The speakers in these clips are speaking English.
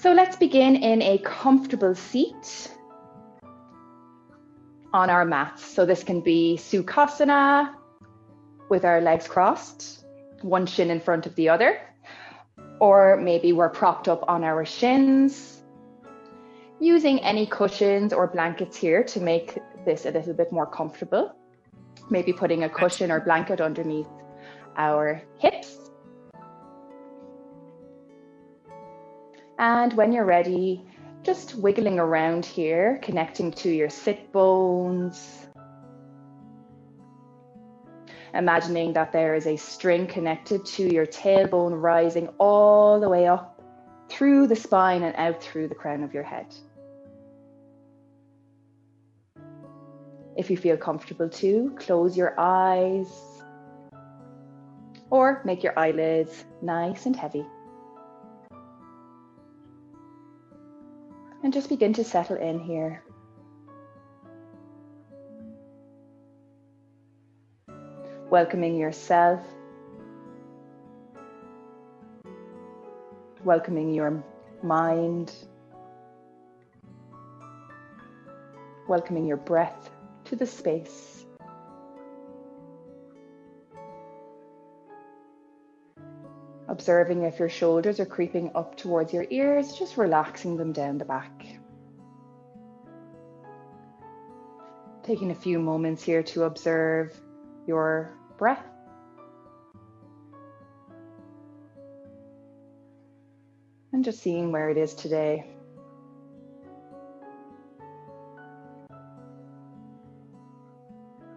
So let's begin in a comfortable seat on our mats. So this can be Sukhasana with our legs crossed, one shin in front of the other, or maybe we're propped up on our shins, using any cushions or blankets here to make this a little bit more comfortable. Maybe putting a cushion or blanket underneath our hips. And when you're ready, just wiggling around here, connecting to your sit bones. Imagining that there is a string connected to your tailbone rising all the way up through the spine and out through the crown of your head. If you feel comfortable to, close your eyes or make your eyelids nice and heavy. And just begin to settle in here. Welcoming yourself, welcoming your mind, welcoming your breath to the space. Observing if your shoulders are creeping up towards your ears, just relaxing them down the back. Taking a few moments here to observe your breath. And just seeing where it is today.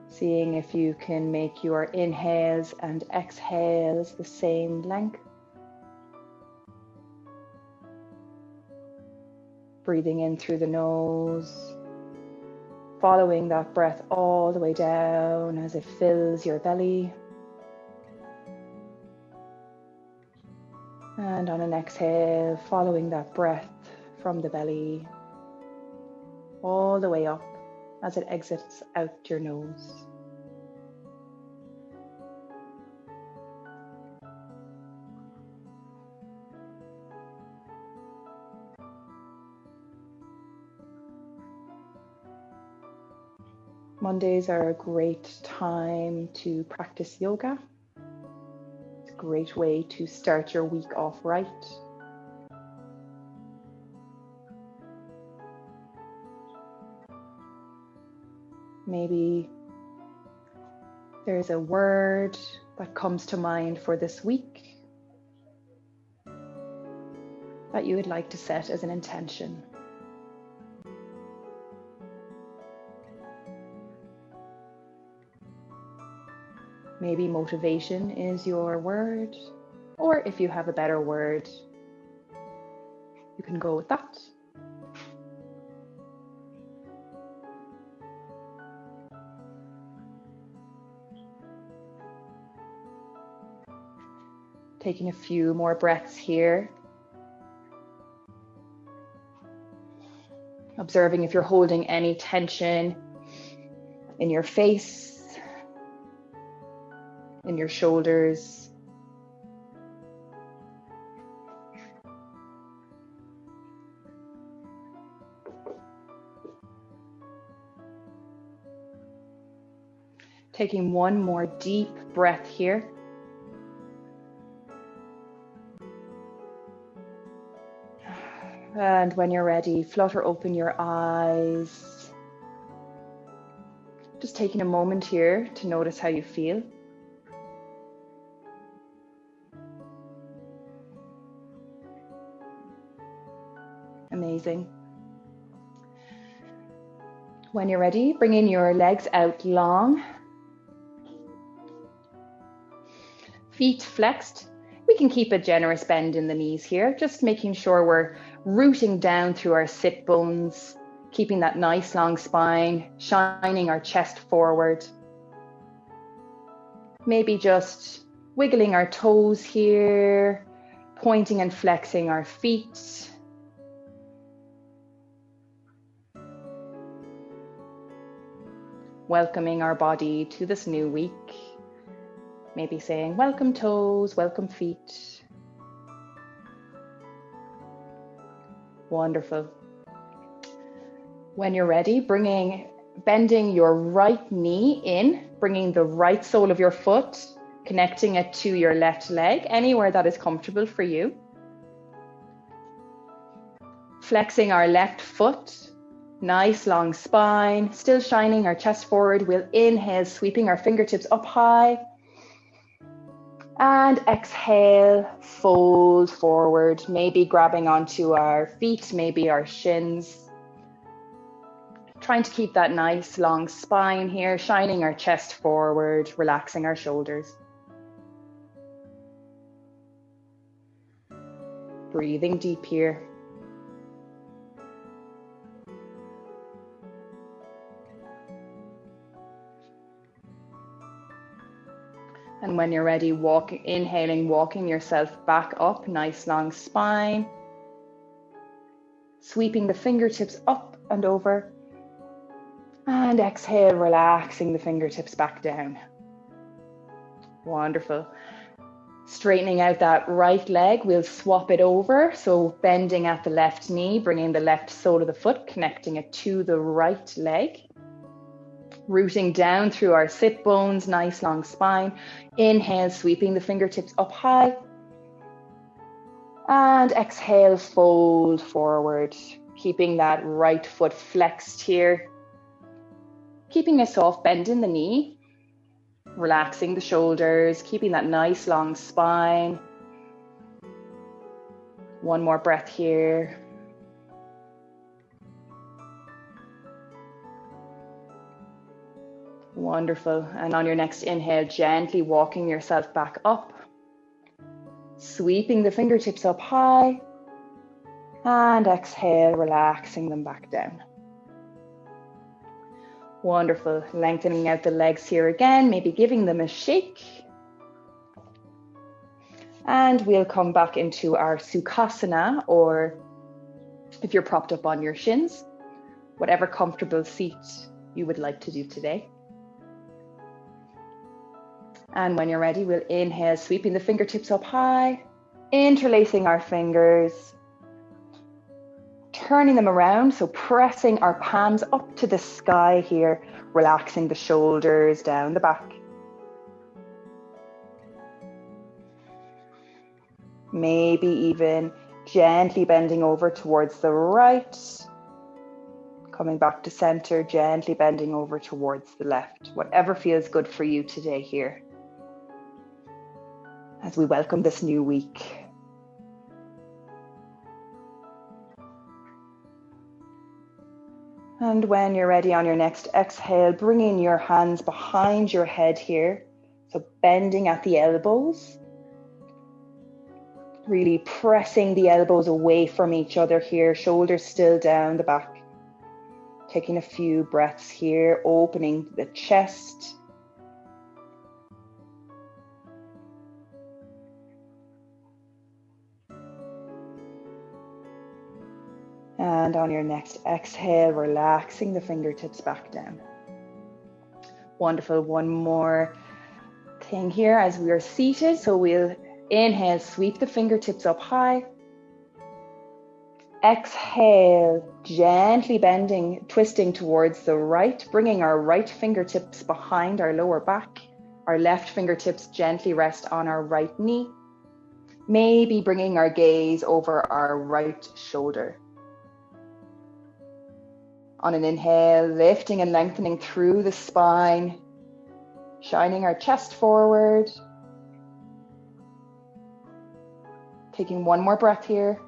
Seeing if you can make your inhales and exhales the same length. Breathing in through the nose, following that breath all the way down as it fills your belly. And on an exhale, following that breath from the belly all the way up as it exits out your nose. Mondays are a great time to practice yoga. It's a great way to start your week off right. Maybe there's a word that comes to mind for this week that you would like to set as an intention. Maybe motivation is your word, or if you have a better word, you can go with that. Taking a few more breaths here. Observing if you're holding any tension in your face, in your shoulders. Taking one more deep breath here. And when you're ready, flutter open your eyes. Just taking a moment here to notice how you feel. Amazing. When you're ready, bringing your legs out long. Feet flexed. We can keep a generous bend in the knees here, just making sure we're rooting down through our sit bones, keeping that nice long spine, shining our chest forward. Maybe just wiggling our toes here, pointing and flexing our feet. Welcoming our body to this new week. Maybe saying, welcome toes, welcome feet. Wonderful. When you're ready, bending your right knee in, bringing the right sole of your foot, connecting it to your left leg, anywhere that is comfortable for you. Flexing our left foot, nice long spine, still shining our chest forward. We'll inhale, sweeping our fingertips up high. And exhale, fold forward, maybe grabbing onto our feet, maybe our shins. Trying to keep that nice long spine here, shining our chest forward, relaxing our shoulders. Breathing deep here. And when you're ready, inhaling, walking yourself back up, nice long spine. Sweeping the fingertips up and over. And exhale, relaxing the fingertips back down. Wonderful. Straightening out that right leg, we'll swap it over. So bending at the left knee, bringing the left sole of the foot, connecting it to the right leg. Rooting down through our sit bones, nice long spine. Inhale, sweeping the fingertips up high. And exhale, fold forward. Keeping that right foot flexed here. Keeping a soft bend in the knee. Relaxing the shoulders, keeping that nice long spine. One more breath here. Wonderful. And on your next inhale, gently walking yourself back up. Sweeping the fingertips up high. And exhale, relaxing them back down. Wonderful. Lengthening out the legs here again, maybe giving them a shake. And we'll come back into our Sukhasana, or if you're propped up on your shins, whatever comfortable seat you would like to do today. And when you're ready, we'll inhale, sweeping the fingertips up high, interlacing our fingers, turning them around, so pressing our palms up to the sky here, relaxing the shoulders down the back. Maybe even gently bending over towards the right, coming back to center, gently bending over towards the left, whatever feels good for you today here, as we welcome this new week. And when you're ready, on your next exhale, bringing your hands behind your head here. So bending at the elbows. Really pressing the elbows away from each other here, shoulders still down the back. Taking a few breaths here, opening the chest. And on your next exhale, relaxing the fingertips back down. Wonderful. One more thing here as we are seated. So we'll inhale, sweep the fingertips up high. Exhale, gently bending, twisting towards the right, bringing our right fingertips behind our lower back. Our left fingertips gently rest on our right knee. Maybe bringing our gaze over our right shoulder. On an inhale, lifting and lengthening through the spine, shining our chest forward. Taking one more breath here.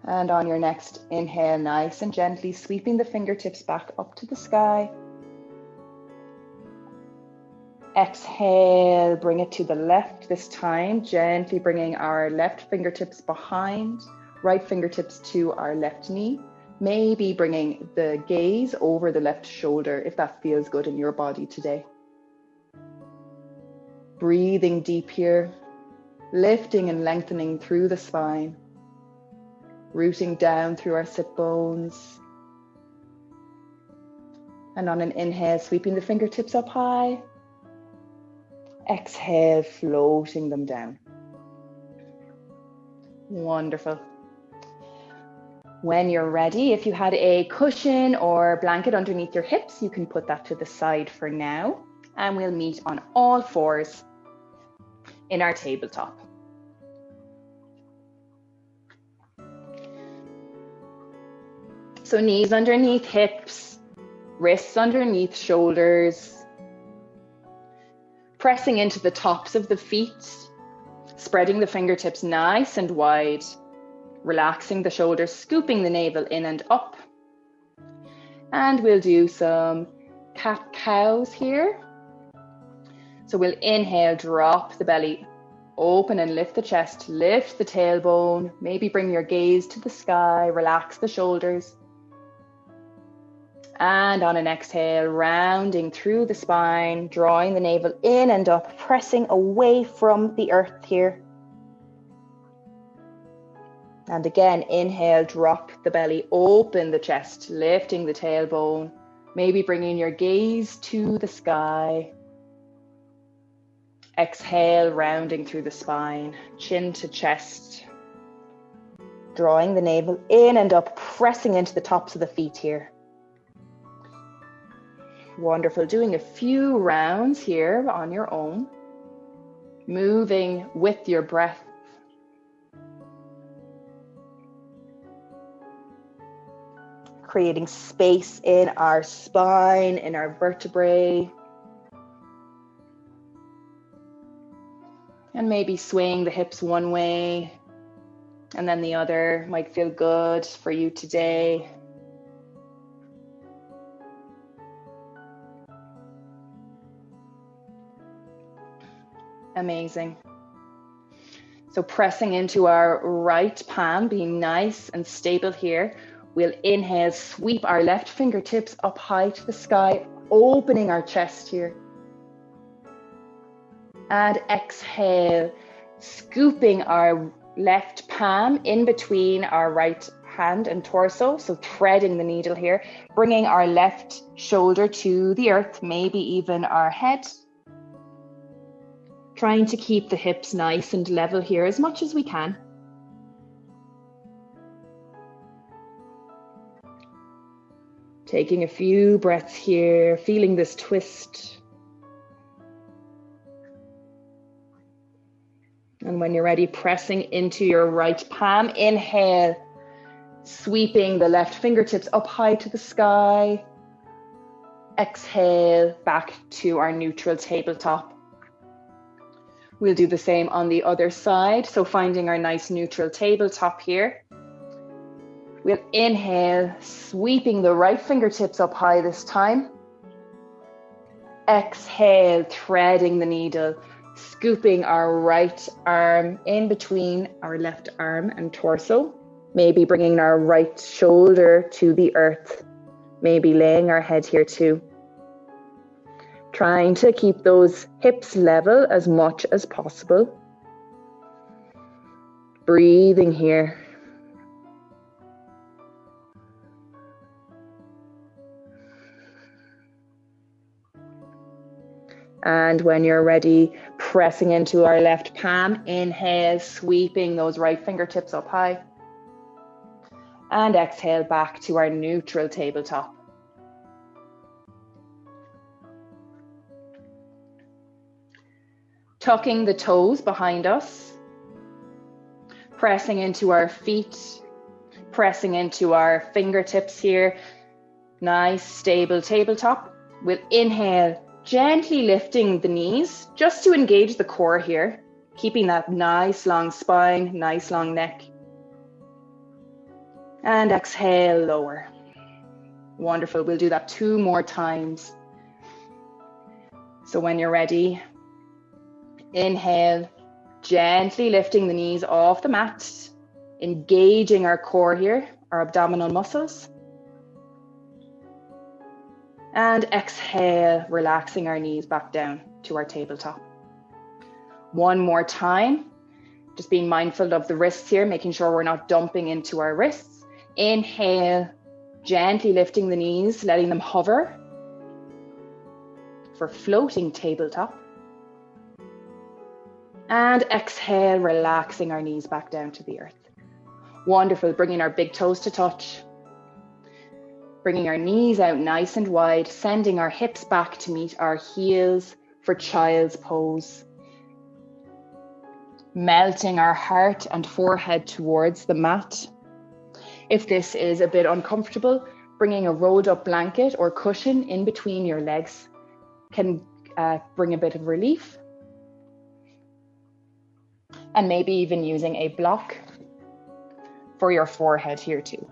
And on your next inhale, nice and gently sweeping the fingertips back up to the sky. Exhale, bring it to the left this time, gently bringing our left fingertips behind. Right fingertips to our left knee, maybe bringing the gaze over the left shoulder if that feels good in your body today. Breathing deep here, lifting and lengthening through the spine, rooting down through our sit bones. And on an inhale, sweeping the fingertips up high. Exhale, floating them down. Wonderful. When you're ready, if you had a cushion or blanket underneath your hips, you can put that to the side for now, and we'll meet on all fours in our tabletop. So knees underneath hips, wrists underneath shoulders, pressing into the tops of the feet, spreading the fingertips nice and wide, relaxing the shoulders, scooping the navel in and up. And we'll do some cat-cows here. So we'll inhale, drop the belly, open and lift the chest, lift the tailbone, maybe bring your gaze to the sky, relax the shoulders. And on an exhale, rounding through the spine, drawing the navel in and up, pressing away from the earth here. And again, inhale, drop the belly, open the chest, lifting the tailbone, maybe bringing your gaze to the sky. Exhale, rounding through the spine, chin to chest, drawing the navel in and up, pressing into the tops of the feet here. Wonderful. Doing a few rounds here on your own, moving with your breath. Creating space in our spine, in our vertebrae. And maybe swaying the hips one way and then the other might feel good for you today. Amazing. So pressing into our right palm, being nice and stable here. We'll inhale, sweep our left fingertips up high to the sky, opening our chest here. And exhale, scooping our left palm in between our right hand and torso. So threading the needle here, bringing our left shoulder to the earth, maybe even our head. Trying to keep the hips nice and level here as much as we can. Taking a few breaths here, feeling this twist. And when you're ready, pressing into your right palm, inhale, sweeping the left fingertips up high to the sky. Exhale, back to our neutral tabletop. We'll do the same on the other side. So finding our nice neutral tabletop here. We'll inhale, sweeping the right fingertips up high this time. Exhale, threading the needle, scooping our right arm in between our left arm and torso. Maybe bringing our right shoulder to the earth. Maybe laying our head here too. Trying to keep those hips level as much as possible. Breathing here. And when you're ready, pressing into our left palm, inhale, sweeping those right fingertips up high. And exhale back to our neutral tabletop. Tucking the toes behind us. Pressing into our feet. Pressing into our fingertips here. Nice, stable tabletop. We'll inhale, gently lifting the knees just to engage the core here, keeping that nice long spine, nice long neck. And exhale, lower. Wonderful. We'll do that 2 more times. So when you're ready, inhale, gently lifting the knees off the mat, engaging our core here, our abdominal muscles. And exhale, relaxing our knees back down to our tabletop. 1 more time, just being mindful of the wrists here, making sure we're not dumping into our wrists. Inhale, gently lifting the knees, letting them hover for floating tabletop. And exhale, relaxing our knees back down to the earth. Wonderful, bringing our big toes to touch. Bringing our knees out nice and wide, sending our hips back to meet our heels for child's pose. Melting our heart and forehead towards the mat. If this is a bit uncomfortable, bringing a rolled up blanket or cushion in between your legs can bring a bit of relief. And maybe even using a block for your forehead here too.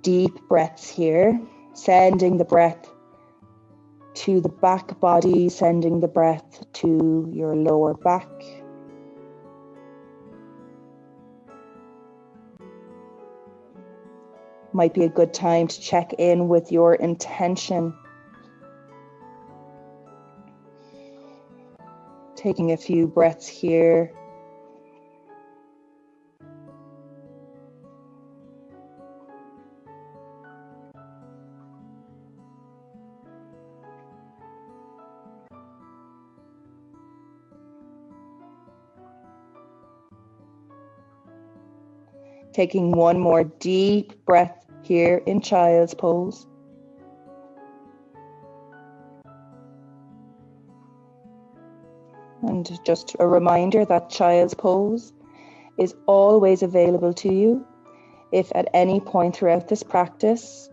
Deep breaths here, sending the breath to the back body, sending the breath to your lower back. Might be a good time to check in with your intention. Taking a few breaths here. Taking one more deep breath here in child's pose. And just a reminder that child's pose is always available to you. If at any point throughout this practice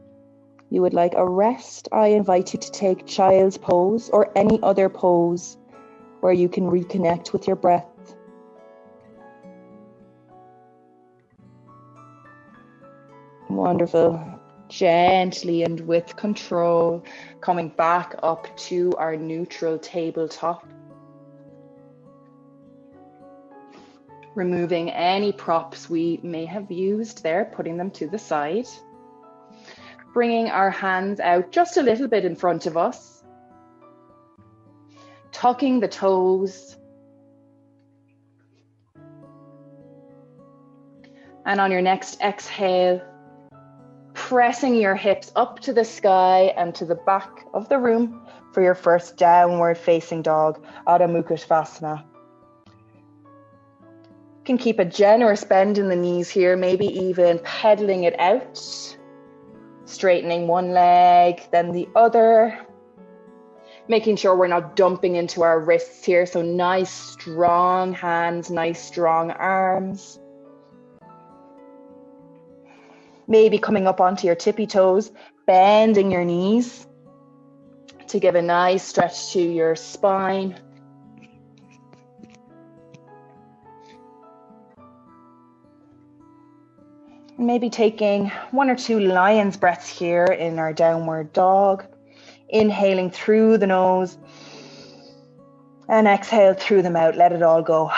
you would like a rest, I invite you to take child's pose or any other pose where you can reconnect with your breath. Wonderful. Gently and with control, coming back up to our neutral tabletop. Removing any props we may have used there, putting them to the side. Bringing our hands out just a little bit in front of us. Tucking the toes. And on your next exhale, pressing your hips up to the sky and to the back of the room for your first downward facing dog, Adho Mukha Svanasana. You can keep a generous bend in the knees here, maybe even pedaling it out, straightening one leg, then the other, making sure we're not dumping into our wrists here. So nice, strong hands, nice, strong arms. Maybe coming up onto your tippy toes, bending your knees to give a nice stretch to your spine. Maybe taking one or two lion's breaths here in our downward dog. Inhaling through the nose and exhale through the mouth. Let it all go.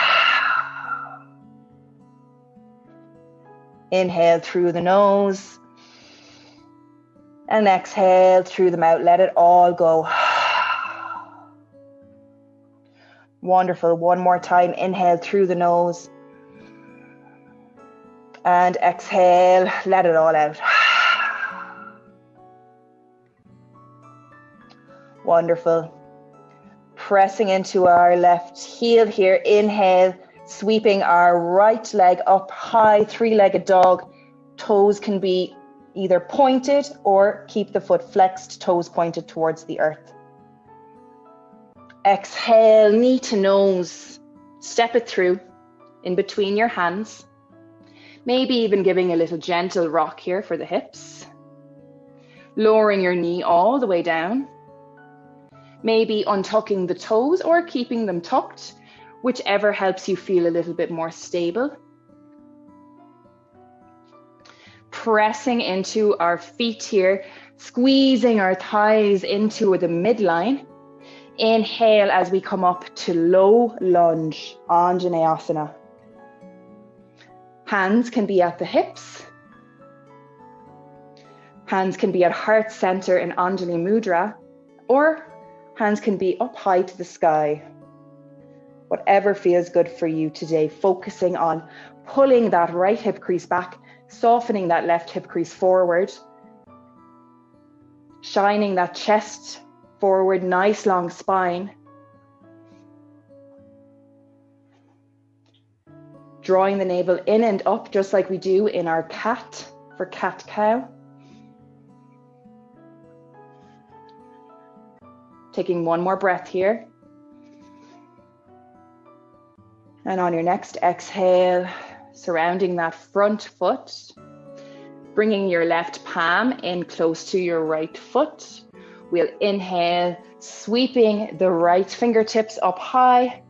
Inhale through the nose and exhale through the mouth. Let it all go. Wonderful. One more time. Inhale through the nose and exhale. Let it all out. Wonderful. Pressing into our left heel here. Inhale. Sweeping our right leg up high, three-legged dog. Toes can be either pointed or keep the foot flexed, toes pointed towards the earth. Exhale, knee to nose. Step it through in between your hands. Maybe even giving a little gentle rock here for the hips. Lowering your knee all the way down. Maybe untucking the toes or keeping them tucked, whichever helps you feel a little bit more stable. Pressing into our feet here, squeezing our thighs into the midline. Inhale as we come up to low lunge, Anjaneyasana. Hands can be at the hips. Hands can be at heart center in Anjali Mudra, or hands can be up high to the sky. Whatever feels good for you today, focusing on pulling that right hip crease back, softening that left hip crease forward, shining that chest forward, nice long spine. drawing the navel in and up, just like we do in our cat, for cat-cow. Taking one more breath here. And on your next exhale, surrounding that front foot, bringing your left palm in close to your right foot. We'll inhale, sweeping the right fingertips up high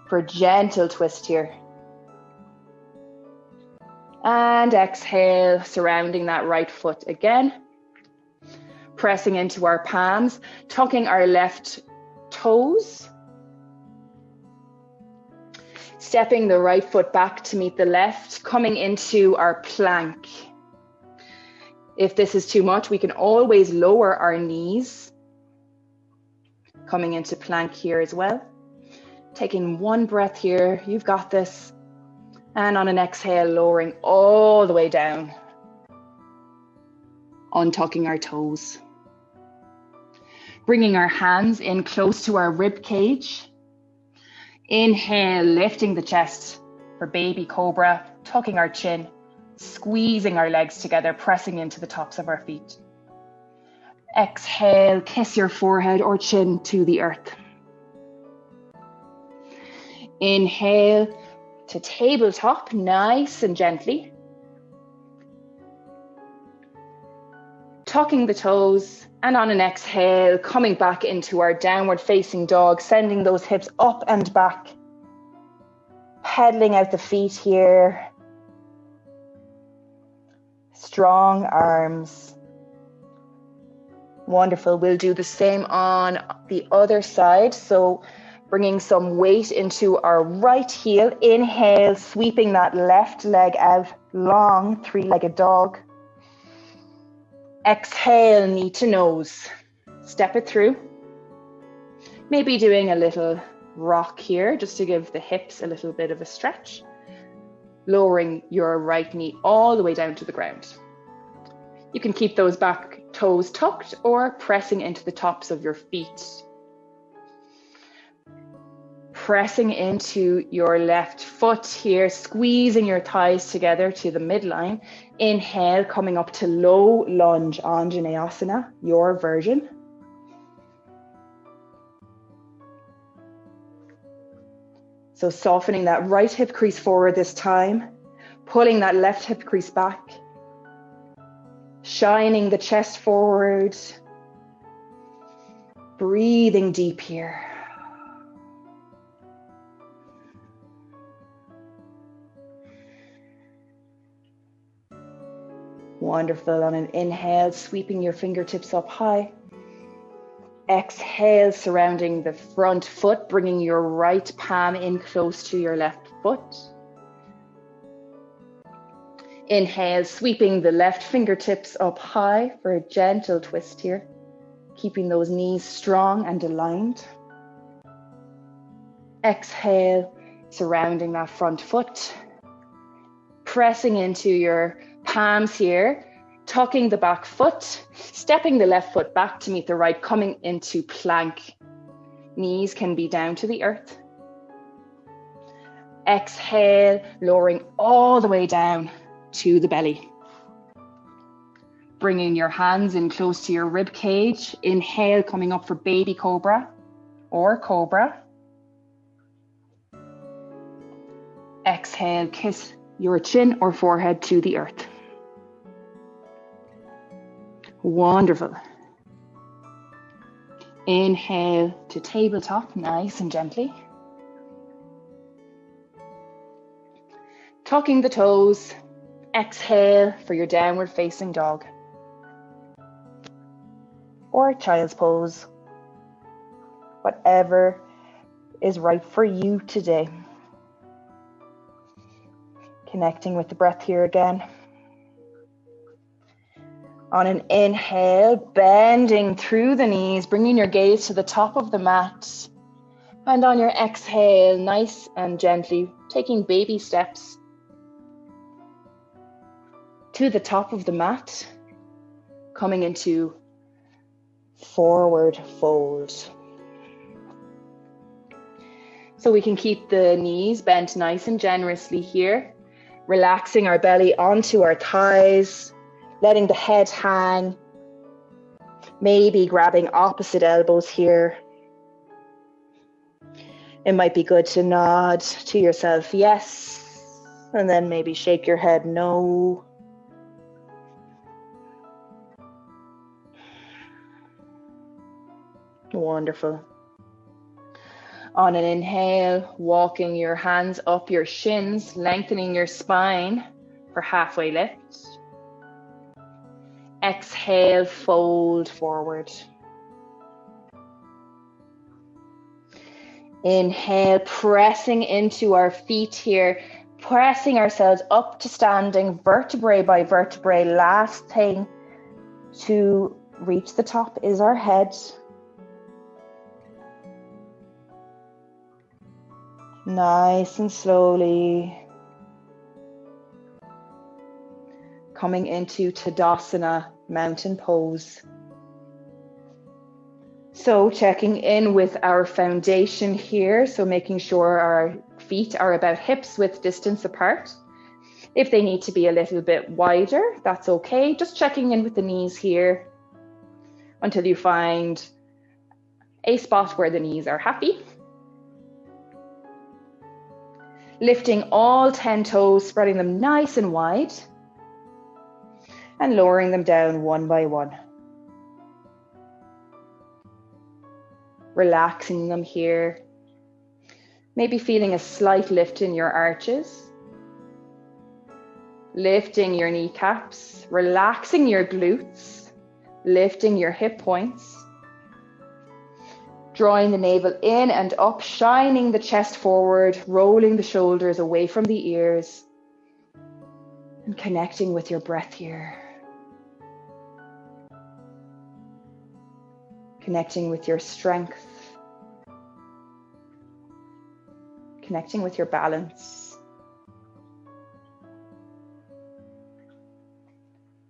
for a gentle twist here. And exhale, surrounding that right foot again. Pressing into our palms, tucking our left toes. Stepping the right foot back to meet the left, coming into our plank. If this is too much, we can always lower our knees. Coming into plank here as well. Taking one breath here, you've got this. And on an exhale, lowering all the way down. Untucking our toes. Bringing our hands in close to our rib cage. Inhale, lifting the chest for baby cobra, tucking our chin, squeezing our legs together, pressing into the tops of our feet. Exhale, kiss your forehead or chin to the earth. Inhale to tabletop, nice and gently. Tucking the toes, and on an exhale, coming back into our downward facing dog, sending those hips up and back. Pedaling out the feet here. Strong arms. Wonderful. We'll do the same on the other side. So bringing some weight into our right heel. Inhale, sweeping that left leg out, long three-legged dog. Exhale, knee to nose. Step it through. Maybe doing a little rock here just to give the hips a little bit of a stretch. Lowering your right knee all the way down to the ground. You can keep those back toes tucked or pressing into the tops of your feet. Pressing into your left foot here, squeezing your thighs together to the midline. Inhale, coming up to low lunge, Anjaneyasana, your version. So softening that right hip crease forward this time, pulling that left hip crease back, shining the chest forward, breathing deep here. Wonderful. On an inhale, sweeping your fingertips up high. Exhale, surrounding the front foot, bringing your right palm in close to your left foot. Inhale, sweeping the left fingertips up high for a gentle twist here, keeping those knees strong and aligned. Exhale, surrounding that front foot, pressing into your palms here, tucking the back foot, stepping the left foot back to meet the right, coming into plank. Knees can be down to the earth. Exhale, lowering all the way down to the belly. Bringing your hands in close to your rib cage. Inhale, coming up for baby cobra or cobra. Exhale, kiss your chin or forehead to the earth. Wonderful. Inhale to tabletop, nice and gently. Tucking the toes. Exhale for your downward facing dog. Or child's pose. Whatever is right for you today. Connecting with the breath here again. On an inhale, bending through the knees, bringing your gaze to the top of the mat. And on your exhale, nice and gently, taking baby steps to the top of the mat, coming into forward fold. So we can keep the knees bent nice and generously here, relaxing our belly onto our thighs, letting the head hang, maybe grabbing opposite elbows here. It might be good to nod to yourself, yes, and then maybe shake your head, no. Wonderful. On an inhale, walking your hands up your shins, lengthening your spine for halfway lift. Exhale, fold forward. Inhale, pressing into our feet here, pressing ourselves up to standing, vertebrae by vertebrae. Last thing to reach the top is our head. Nice and slowly. Coming into Tadasana, mountain pose. So checking in with our foundation here. So making sure our feet are about hips width distance apart. If they need to be a little bit wider, that's okay. Just checking in with the knees here until you find a spot where the knees are happy. Lifting all 10 toes, spreading them nice and wide, and lowering them down one by one. Relaxing them here. Maybe feeling a slight lift in your arches. Lifting your kneecaps, relaxing your glutes, lifting your hip points. Drawing the navel in and up, shining the chest forward, rolling the shoulders away from the ears, and connecting with your breath here. Connecting with your strength. Connecting with your balance.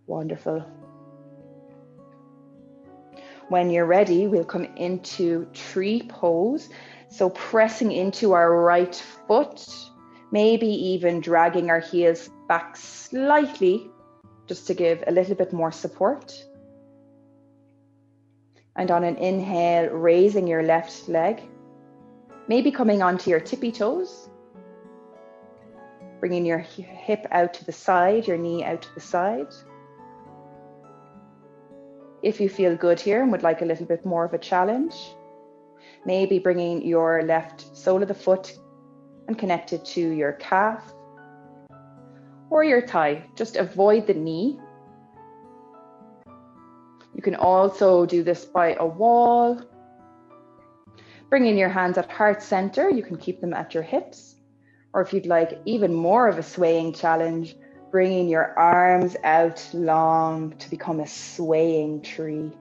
Wonderful. When you're ready, we'll come into tree pose. So pressing into our right foot, maybe even dragging our heels back slightly, just to give a little bit more support. And on an inhale, raising your left leg, maybe coming onto your tippy toes, bringing your hip out to the side, your knee out to the side. If you feel good here and would like a little bit more of a challenge, maybe bringing your left sole of the foot and connect it to your calf or your thigh. Just avoid the knee. You can also do this by a wall. Bringing your hands at heart center, you can keep them at your hips. Or if you'd like even more of a swaying challenge, bringing your arms out long to become a swaying tree.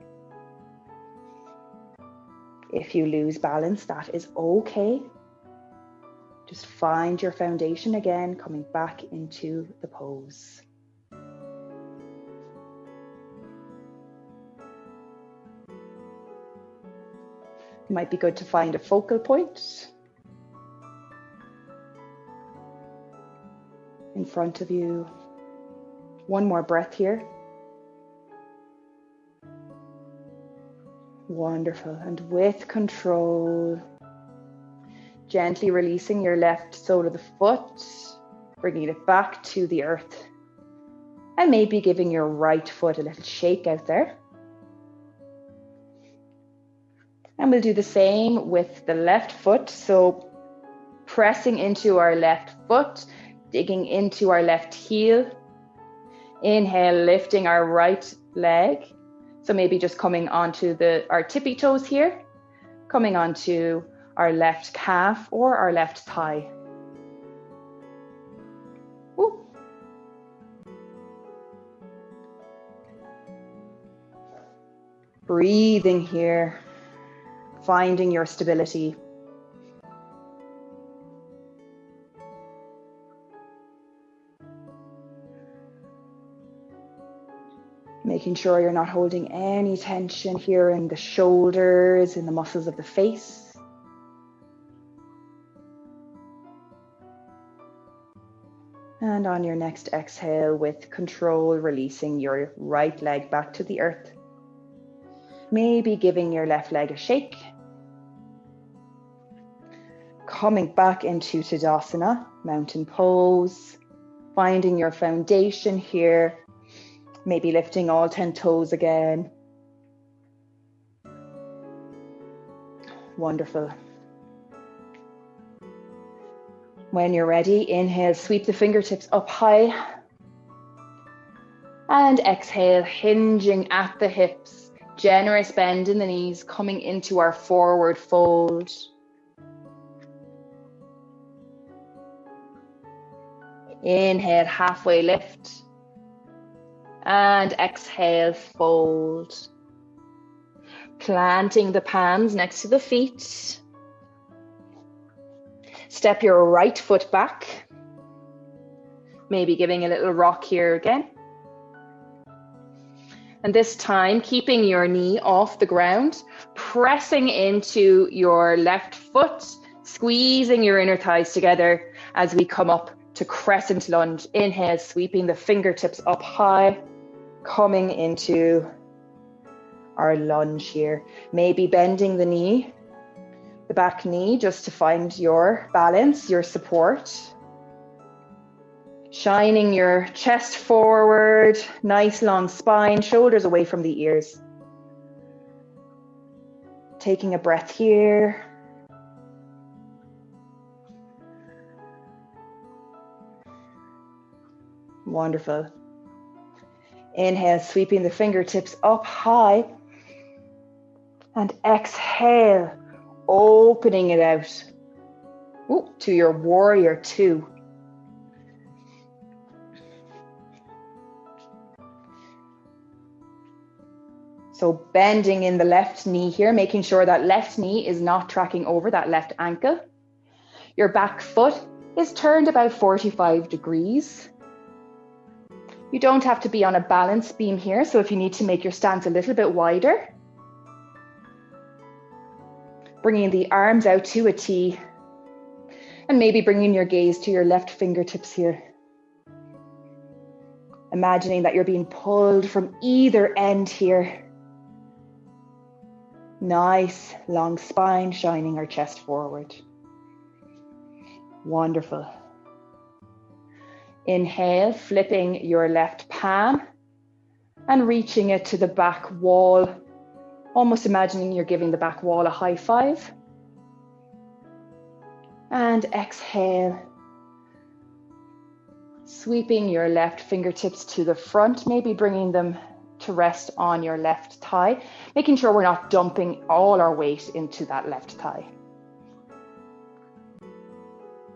If you lose balance, that is okay. Just find your foundation again, coming back into the pose. It might be good to find a focal point in front of you. One more breath here. Wonderful. And with control, gently releasing your left sole of the foot, bringing it back to the earth, and maybe giving your right foot a little shake out there. And we'll do the same with the left foot. So pressing into our left foot, digging into our left heel. Inhale, lifting our right leg. So maybe just coming onto our tippy toes here, coming onto our left calf or our left thigh. Woo. Breathing here, finding your stability. Making sure you're not holding any tension here in the shoulders, in the muscles of the face. And on your next exhale, with control, releasing your right leg back to the earth. Maybe giving your left leg a shake. Coming back into Tadasana, mountain pose. Finding your foundation here. Maybe lifting all 10 toes again. Wonderful. When you're ready, inhale, sweep the fingertips up high. And exhale, hinging at the hips. Generous bend in the knees, coming into our forward fold. Inhale, halfway lift. And exhale, fold. Planting the palms next to the feet. Step your right foot back. Maybe giving a little rock here again. And this time, keeping your knee off the ground, pressing into your left foot, squeezing your inner thighs together as we come up to crescent lunge. Inhale, sweeping the fingertips up high, coming into our lunge here. Maybe bending the knee, the back knee, just to find your balance, your support. Shining your chest forward, nice long spine, shoulders away from the ears. Taking a breath here. Wonderful. Inhale, sweeping the fingertips up high. And exhale, opening it out to your warrior two. So bending in the left knee here, making sure that left knee is not tracking over that left ankle. Your back foot is turned about 45 degrees. You don't have to be on a balance beam here, so if you need to make your stance a little bit wider, bringing the arms out to a T, and maybe bringing your gaze to your left fingertips here. Imagining that you're being pulled from either end here. Nice long spine, shining our chest forward. Wonderful. Inhale, flipping your left palm and reaching it to the back wall. Almost imagining you're giving the back wall a high five. And exhale, sweeping your left fingertips to the front, maybe bringing them to rest on your left thigh, making sure we're not dumping all our weight into that left thigh.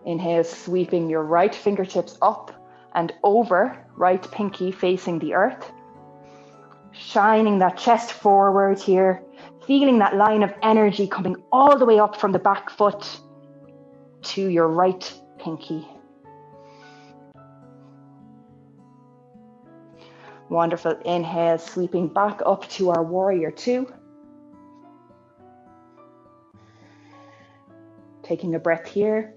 Inhale, sweeping your right fingertips up and over, right pinky facing the earth. Shining that chest forward here, feeling that line of energy coming all the way up from the back foot to your right pinky. Wonderful. Inhale, sweeping back up to our warrior two. Taking a breath here.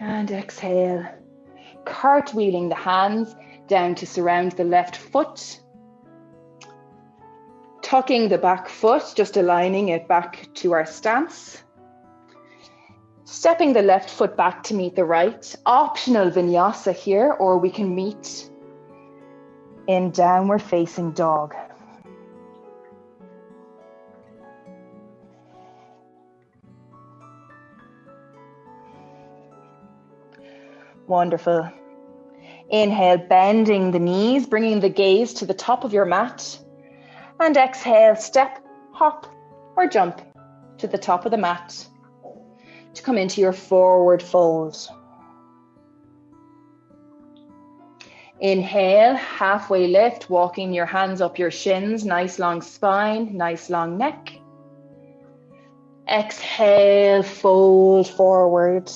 And exhale, cartwheeling the hands down to surround the left foot. Tucking the back foot, just aligning it back to our stance. Stepping the left foot back to meet the right. Optional vinyasa here, or we can meet in downward facing dog. Wonderful. Inhale, bending the knees, bringing the gaze to the top of your mat. And exhale, step, hop, or jump to the top of the mat to come into your forward fold. Inhale, halfway lift, walking your hands up your shins, nice long spine, nice long neck. Exhale, fold forward.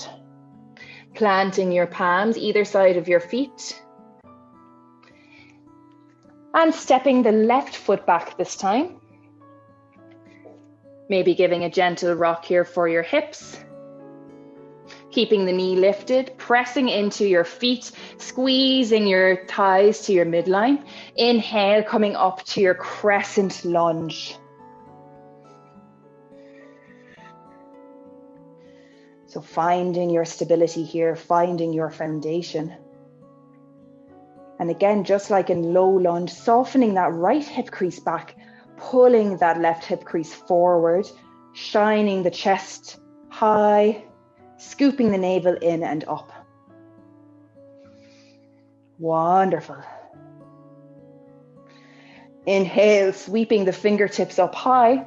Planting your palms either side of your feet. And stepping the left foot back this time. Maybe giving a gentle rock here for your hips. Keeping the knee lifted, pressing into your feet, squeezing your thighs to your midline. Inhale, coming up to your crescent lunge. So finding your stability here, finding your foundation. And again, just like in low lunge, softening that right hip crease back, pulling that left hip crease forward, shining the chest high, scooping the navel in and up. Wonderful. Inhale, sweeping the fingertips up high.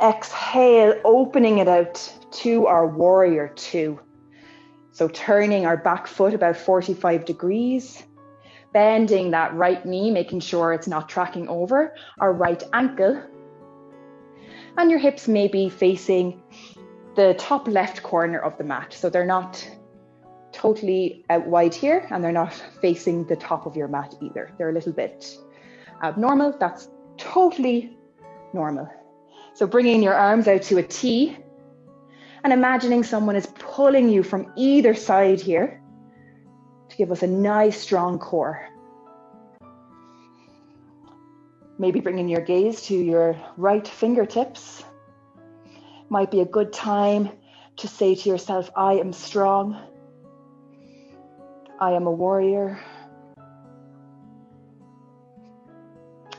Exhale, opening it out to our warrior two. So turning our back foot about 45 degrees, bending that right knee, making sure it's not tracking over our right ankle. And your hips may be facing the top left corner of the mat. So they're not totally out wide here, and they're not facing the top of your mat either. They're a little bit abnormal. That's totally normal. So bringing your arms out to a T and imagining someone is pulling you from either side here to give us a nice strong core. Maybe bringing your gaze to your right fingertips. Might be a good time to say to yourself, I am strong. I am a warrior.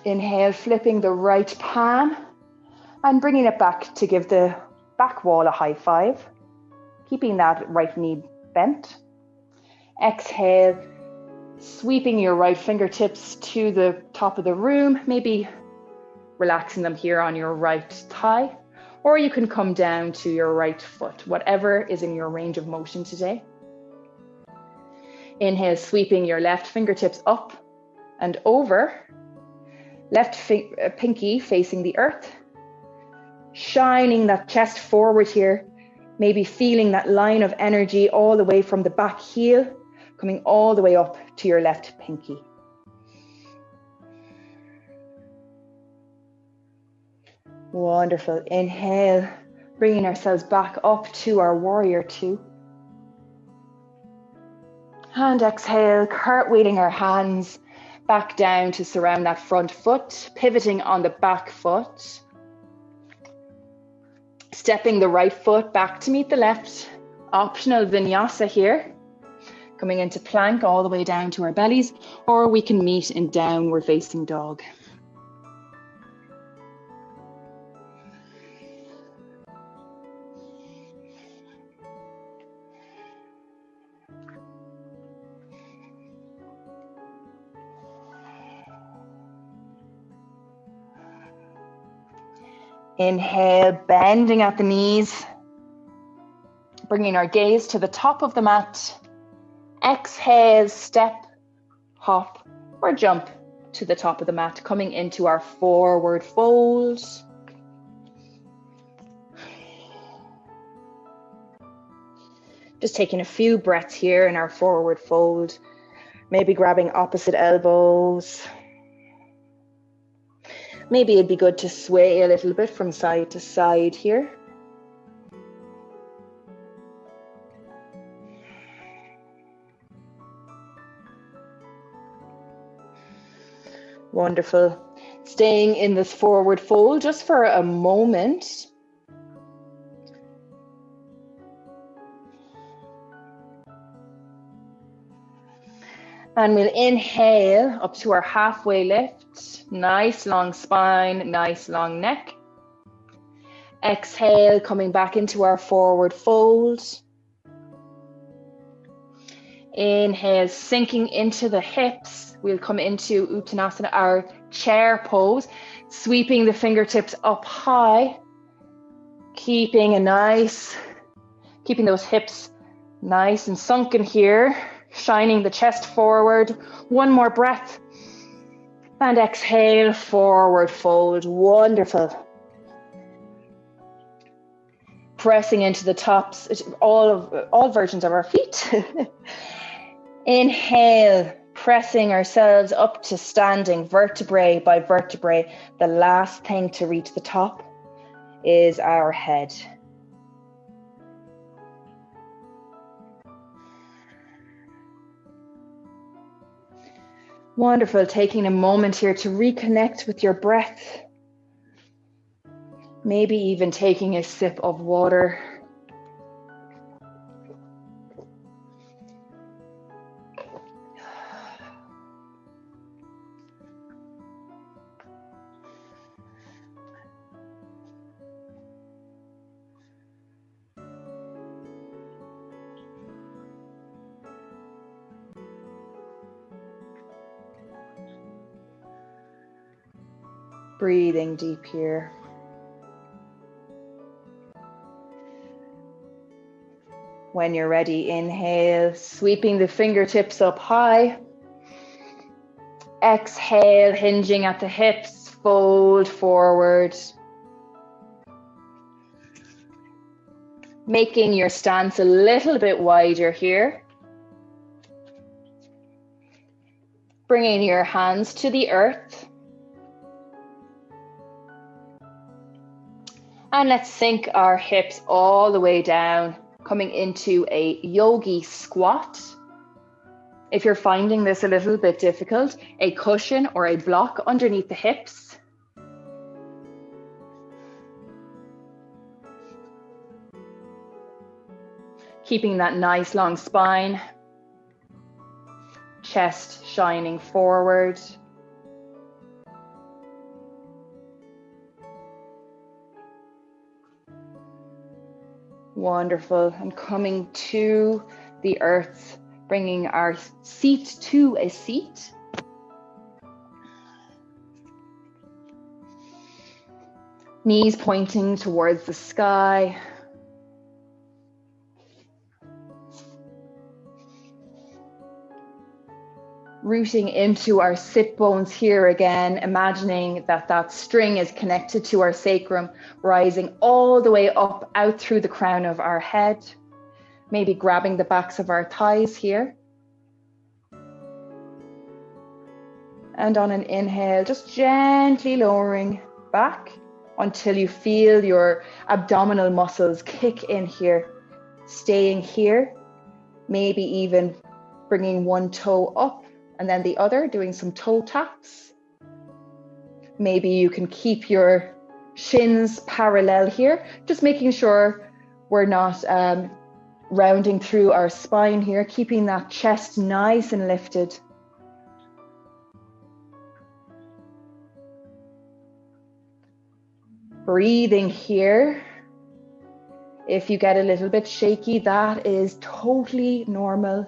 Inhale, flipping the right palm and bringing it back to give the back wall a high five, keeping that right knee bent. Exhale, sweeping your right fingertips to the top of the room, maybe relaxing them here on your right thigh, or you can come down to your right foot, whatever is in your range of motion today. Inhale, sweeping your left fingertips up and over, left pinky facing the earth, shining that chest forward here, maybe feeling that line of energy all the way from the back heel, coming all the way up to your left pinky. Wonderful. Inhale, bringing ourselves back up to our warrior two. And exhale, cartwheeling our hands back down to surround that front foot, pivoting on the back foot. Stepping the right foot back to meet the left. Optional vinyasa here. Coming into plank all the way down to our bellies, or we can meet in downward facing dog. Inhale, bending at the knees, bringing our gaze to the top of the mat. Exhale, step, hop, or jump to the top of the mat, coming into our forward fold. Just taking a few breaths here in our forward fold, maybe grabbing opposite elbows. Maybe it'd be good to sway a little bit from side to side here. Wonderful. Staying in this forward fold just for a moment. And we'll inhale up to our halfway lift. Nice long spine, nice long neck. Exhale, coming back into our forward fold. Inhale, sinking into the hips. We'll come into Uttanasana, our chair pose, sweeping the fingertips up high, keeping those hips nice and sunken here, shining the chest forward. One more breath. And exhale, forward fold. Wonderful. Pressing into the tops, all versions of our feet. Inhale, pressing ourselves up to standing vertebrae by vertebrae. The last thing to reach the top is our head. Wonderful. Taking a moment here to reconnect with your breath. Maybe even taking a sip of water. Breathing deep here. When you're ready, inhale, sweeping the fingertips up high. Exhale, hinging at the hips, fold forward. Making your stance a little bit wider here. Bringing your hands to the earth. And let's sink our hips all the way down, coming into a yogi squat. If you're finding this a little bit difficult, a cushion or a block underneath the hips. Keeping that nice long spine, chest shining forward. Wonderful. And coming to the earth, bringing our seat to a seat. Knees pointing towards the sky. Rooting into our sit bones here again, imagining that that string is connected to our sacrum, rising all the way up out through the crown of our head. Maybe grabbing the backs of our thighs here. And on an inhale, just gently lowering back until you feel your abdominal muscles kick in here. Staying here, maybe even bringing one toe up and then the other, doing some toe taps. Maybe you can keep your shins parallel here, just making sure we're not rounding through our spine here, keeping that chest nice and lifted. Breathing here. If you get a little bit shaky, that is totally normal.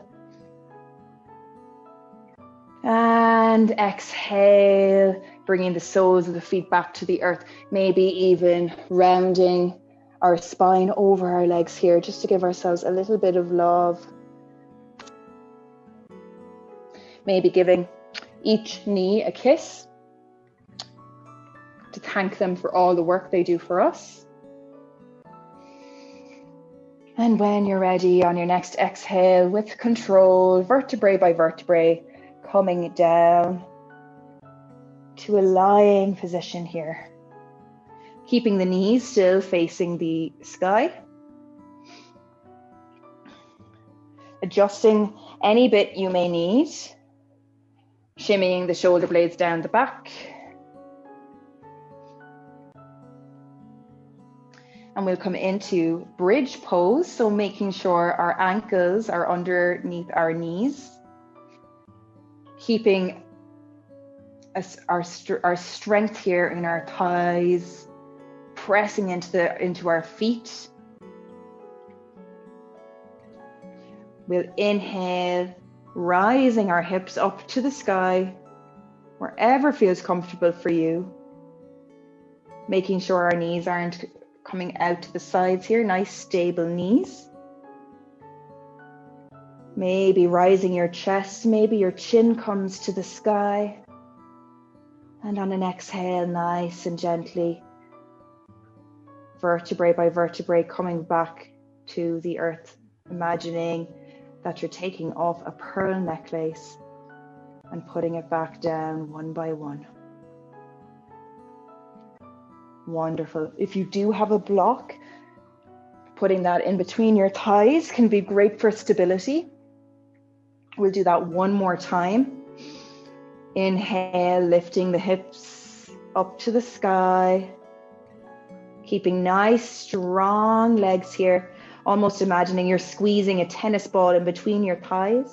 And exhale, bringing the soles of the feet back to the earth, maybe even rounding our spine over our legs here, just to give ourselves a little bit of love. Maybe giving each knee a kiss to thank them for all the work they do for us. And when you're ready, on your next exhale, with control, vertebrae by vertebrae, coming down to a lying position here. Keeping the knees still facing the sky. Adjusting any bit you may need. Shimmying the shoulder blades down the back. And we'll come into bridge pose, so making sure our ankles are underneath our knees. Keeping our strength here in our thighs, pressing into our feet. We'll inhale, rising our hips up to the sky, wherever feels comfortable for you. Making sure our knees aren't coming out to the sides here, nice stable knees. Maybe rising your chest, maybe your chin comes to the sky. And on an exhale, nice and gently, vertebrae by vertebrae, coming back to the earth, imagining that you're taking off a pearl necklace and putting it back down one by one. Wonderful. If you do have a block, putting that in between your thighs can be great for stability. We'll do that one more time. Inhale, lifting the hips up to the sky. Keeping nice, strong legs here. Almost imagining you're squeezing a tennis ball in between your thighs.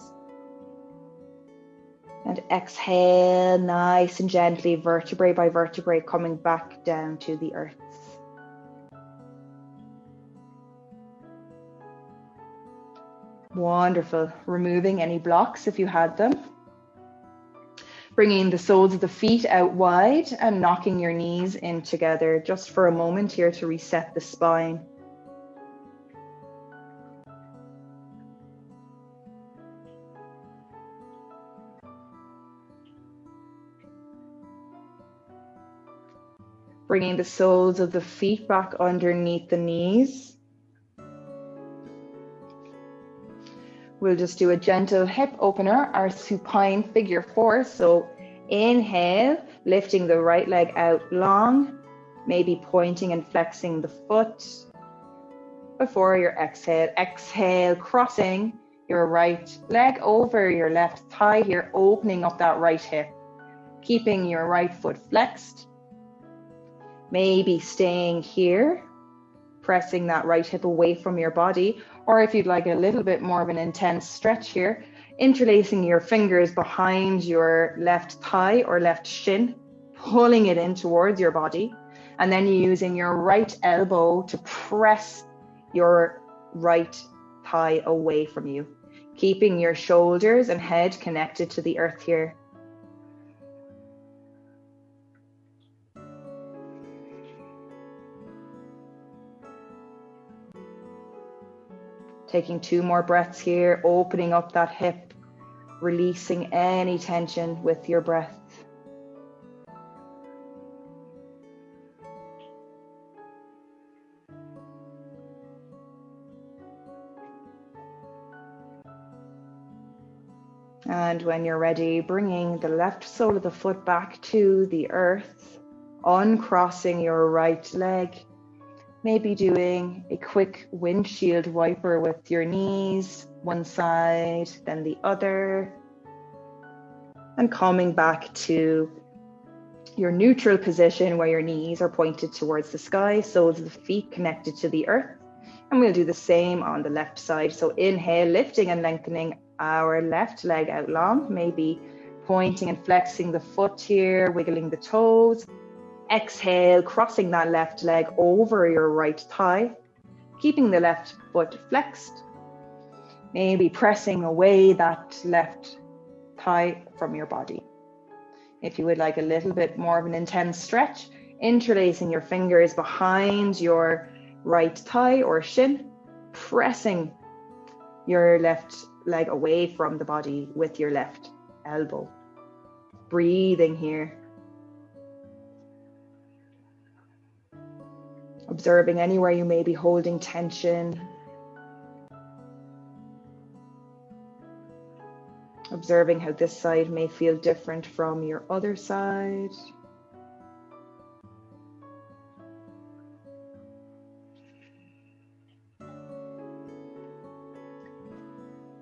And exhale, nice and gently, vertebrae by vertebrae, coming back down to the earth. Wonderful. Removing any blocks if you had them. Bringing the soles of the feet out wide and knocking your knees in together just for a moment here to reset the spine. Bringing the soles of the feet back underneath the knees. We'll just do a gentle hip opener, our supine figure four. So inhale, lifting the right leg out long, maybe pointing and flexing the foot. Before your exhale, exhale, crossing your right leg over your left thigh here, opening up that right hip, keeping your right foot flexed. Maybe staying here, pressing that right hip away from your body, or if you'd like a little bit more of an intense stretch here, interlacing your fingers behind your left thigh or left shin, pulling it in towards your body, and then using your right elbow to press your right thigh away from you, keeping your shoulders and head connected to the earth here. Taking 2 more breaths here, opening up that hip, releasing any tension with your breath. And when you're ready, bringing the left sole of the foot back to the earth, uncrossing your right leg. Maybe doing a quick windshield wiper with your knees, one side, then the other. And coming back to your neutral position where your knees are pointed towards the sky, soles of the feet connected to the earth. And we'll do the same on the left side. So inhale, lifting and lengthening our left leg out long, maybe pointing and flexing the foot here, wiggling the toes. Exhale, crossing that left leg over your right thigh, keeping the left foot flexed. Maybe pressing away that left thigh from your body. If you would like a little bit more of an intense stretch, interlacing your fingers behind your right thigh or shin, pressing your left leg away from the body with your left elbow. Breathing here. Observing anywhere you may be holding tension. Observing how this side may feel different from your other side.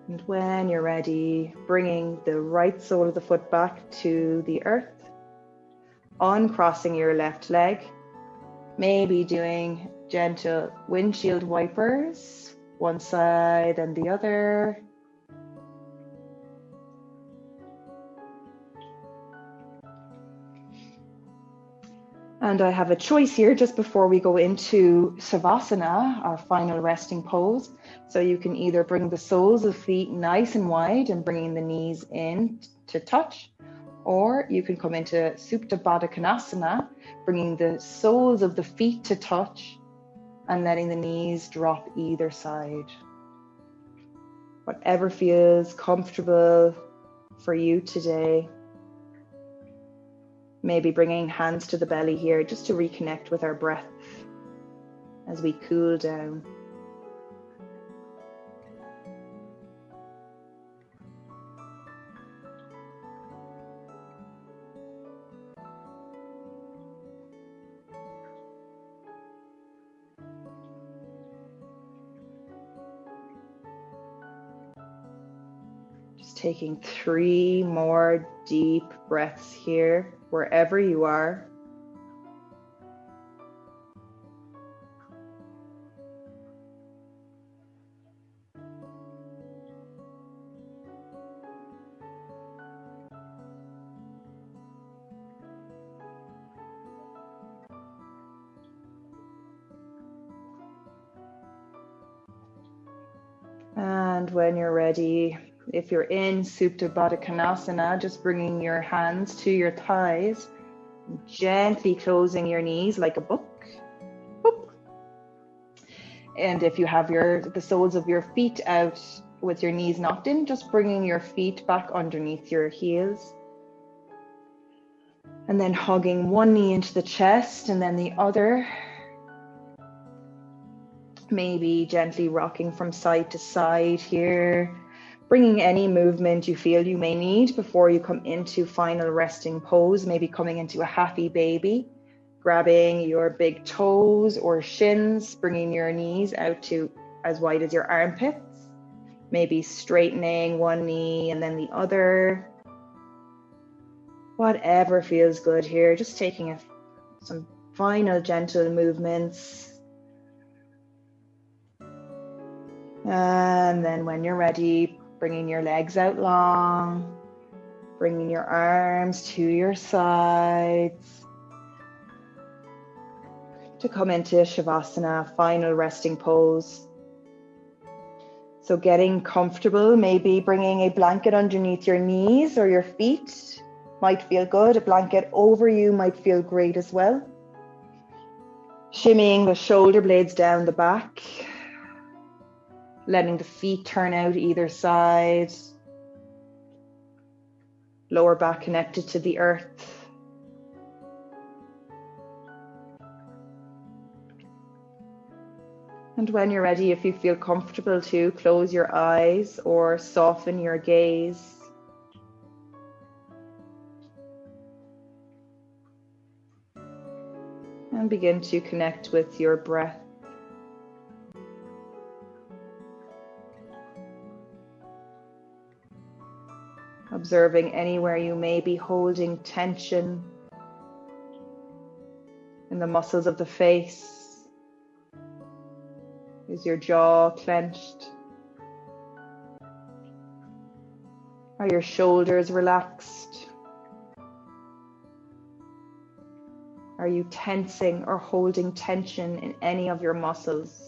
And when you're ready, bringing the right sole of the foot back to the earth, uncrossing your left leg. Maybe doing gentle windshield wipers, one side and the other. And I have a choice here just before we go into Savasana, our final resting pose. So you can either bring the soles of the feet nice and wide and bringing the knees in to touch, or you can come into Supta Baddha Konasana, bringing the soles of the feet to touch and letting the knees drop either side. Whatever feels comfortable for you today. Maybe bringing hands to the belly here just to reconnect with our breath as we cool down. taking 3 more deep breaths here, wherever you are. And when you're ready, if you're in Supta Baddha Konasana, just bringing your hands to your thighs, gently closing your knees like a book. Boop. And if you have the soles of your feet out with your knees knocked in, just bringing your feet back underneath your heels. And then hugging one knee into the chest and then the other. Maybe gently rocking from side to side here, bringing any movement you feel you may need before you come into final resting pose, maybe coming into a happy baby, grabbing your big toes or shins, bringing your knees out to as wide as your armpits, maybe straightening one knee and then the other. Whatever feels good here, just taking some final gentle movements. And then when you're ready, bringing your legs out long, bringing your arms to your sides to come into Shavasana, final resting pose. So getting comfortable, maybe bringing a blanket underneath your knees or your feet might feel good. A blanket over you might feel great as well. Shimmying the shoulder blades down the back. Letting the feet turn out either side. Lower back connected to the earth. And when you're ready, if you feel comfortable to, close your eyes or soften your gaze. And begin to connect with your breath. Observing anywhere you may be holding tension in the muscles of the face. Is your jaw clenched? Are your shoulders relaxed? Are you tensing or holding tension in any of your muscles?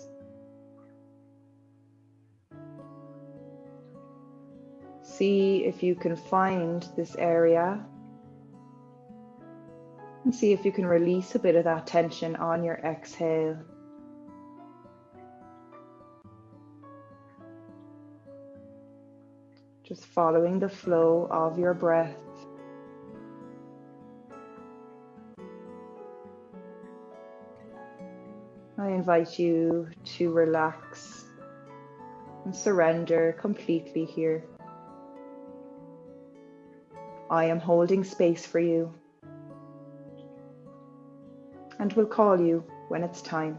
See if you can find this area and see if you can release a bit of that tension on your exhale. Just following the flow of your breath. I invite you to relax and surrender completely here. I am holding space for you and will call you when it's time.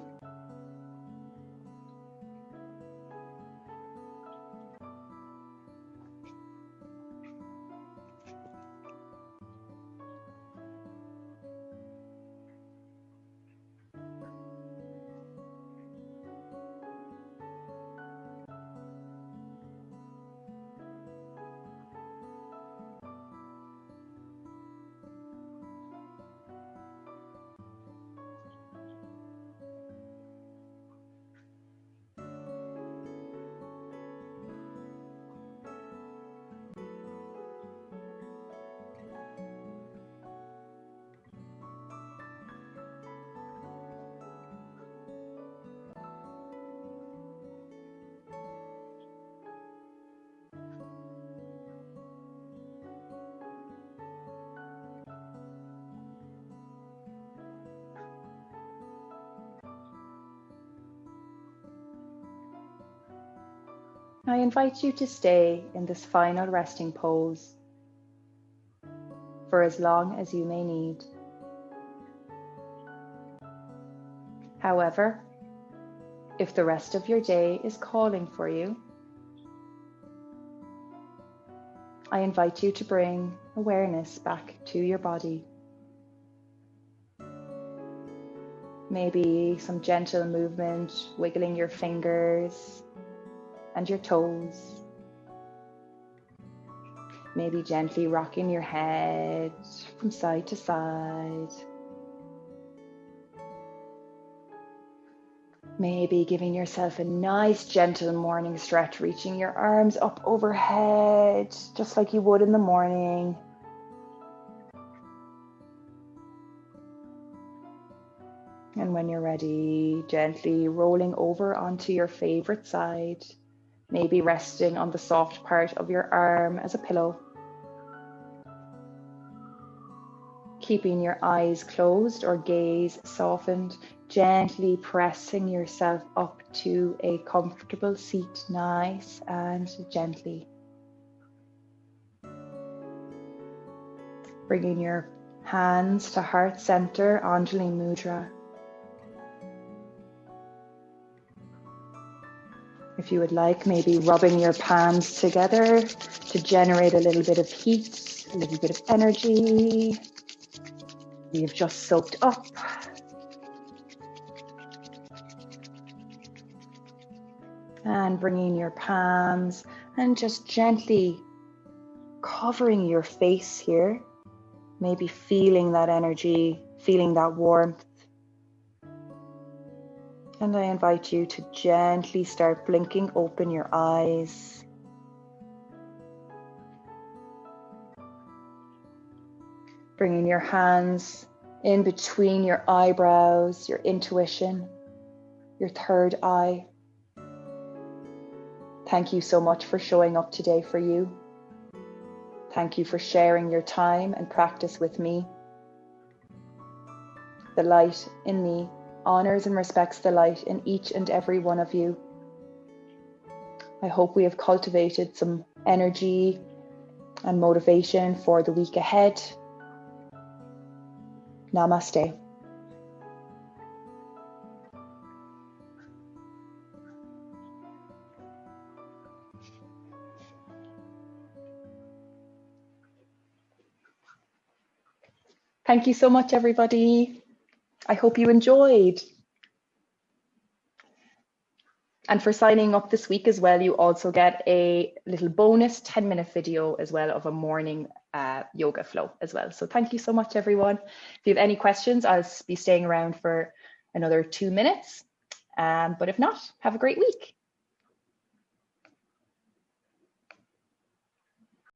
I invite you to stay in this final resting pose for as long as you may need. However, if the rest of your day is calling for you, I invite you to bring awareness back to your body. Maybe some gentle movement, wiggling your fingers and your toes. Maybe gently rocking your head from side to side. Maybe giving yourself a nice gentle morning stretch, reaching your arms up overhead, just like you would in the morning. And when you're ready, gently rolling over onto your favorite side, maybe resting on the soft part of your arm as a pillow. Keeping your eyes closed or gaze softened, gently pressing yourself up to a comfortable seat, nice and gently. Bringing your hands to heart center, Anjali Mudra. If you would like, maybe rubbing your palms together to generate a little bit of heat, a little bit of energy. You've just soaked up. And bringing your palms and just gently covering your face here. Maybe feeling that energy, feeling that warmth. And I invite you to gently start blinking open your eyes. Bringing your hands in between your eyebrows, your intuition, your third eye. Thank you so much for showing up today for you. Thank you for sharing your time and practice with me. The light in me honors and respects the light in each and every one of you. I hope we have cultivated some energy and motivation for the week ahead. Namaste. Thank you so much, everybody. I hope you enjoyed. And for signing up this week as well, you also get a little bonus 10-minute video as well of a morning yoga flow as well. So thank you so much, everyone. If you have any questions, I'll be staying around for another 2 minutes. But if not, have a great week.